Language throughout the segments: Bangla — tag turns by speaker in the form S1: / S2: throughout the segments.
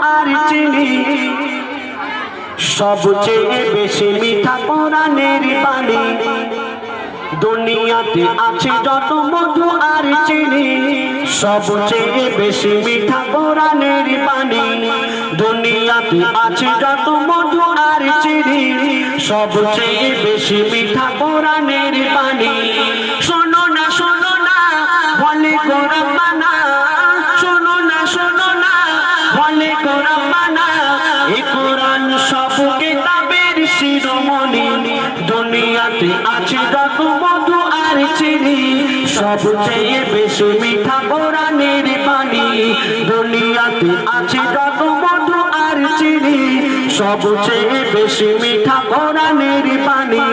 S1: আর চিনি সবচেয়ে বেশি মিঠা কোরআনের বাণী দুনিয়াতে আছে যত মধু আর চিনি সবচেয়ে বেশি মিঠা কোরআনের বাণী দুনিয়াতে আছে যত মধু আর চিনি সবচেয়ে বেশি মিঠা কোরআনের বাণী শোনো না বলে গো রব্বানা শোনো না বলে গো রব্বানা এই কোরআন সব কিতাবের শিরোমণি দুনিয়াতে আছে যত মধু আর চিনি সবচেয়ে বেশি মিঠা কোরআনের বাণী দুনিয়াতে আছে যত মধু আর চিনি সবচেয়ে বেশি মিঠা কোরআনের বাণী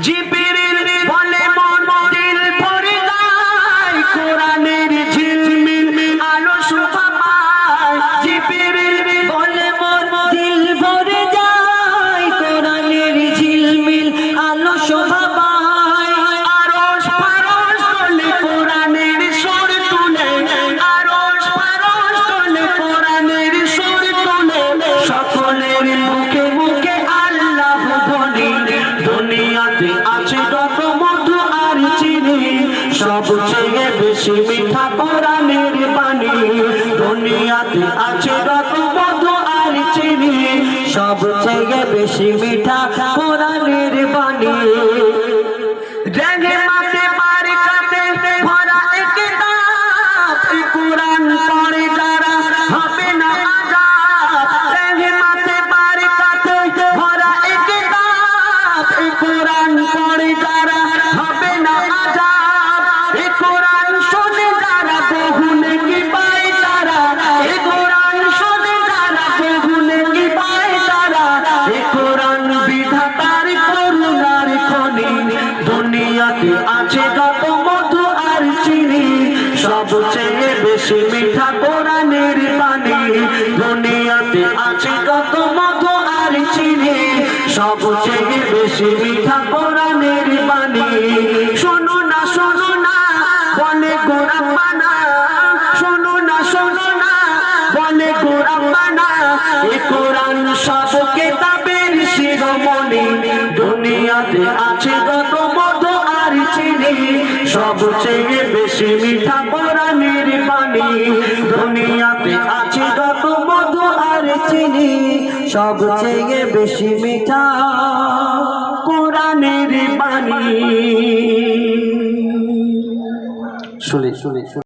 S1: জিবরিল বলে মন দিল ভরে যায় কোরআনের ঝিলমিল আলো শোভা পায় জিবরিল বলে মন দিল ভরে যায় কোরআনের ঝিলমিল আলো শোভা পায় আরশ ফারশ তোলে কোরআনের সুর তুলে আরশ ফারশ তোলে কোরআনের সুর তুলে সকলের মুখে মুখে আল্লাহ ধ্বনি দুনিয়াতে আছে যত মধু আর চিনি সবচেয়ে বেশি মিঠা কোরআনের বাণী দুনিয়াতে আছে যত মধু আর চিনি সবচেয়ে বেশি মিঠা কোরআনের বাণী রহমতে বারকাতে ভরা এক কিতাব কোরআন পড়ে যারা হবে না আযাব রহমতে বারকাতে ভরা এক কিতাব কোরআন পড়ে যারা হবে না আযাব এই কোরআন শুনে যারা বহু নেকি পায় তারা এই কোরআন শুনে যারা বহু নেকি পায় তারা এই কোরআন বিধাতার করুণার খনি দুনিয়াতে আছে যত মধু আর চিনি সবচেয়ে বেশি মিঠা কোরআনের বাণী দুনিয়াতে আছে যত মধু আর চিনি সবচেয়ে বেশি মিঠা কোরআনের বাণী শোনো না বলে গো রব্বানা শোনো না বলে গো রব্বানা এই কোরআন সব কিতাবের শিরোমণি দুনিয়াতে আছে যত মধু আর চিনি সবচেয়ে বেশি মিঠা কোরআনের বাণী দুনিয়াতে আছে যত মধু আর চিনি সবচেয়ে বেশি মিঠা কোরআনের বাণী শুনে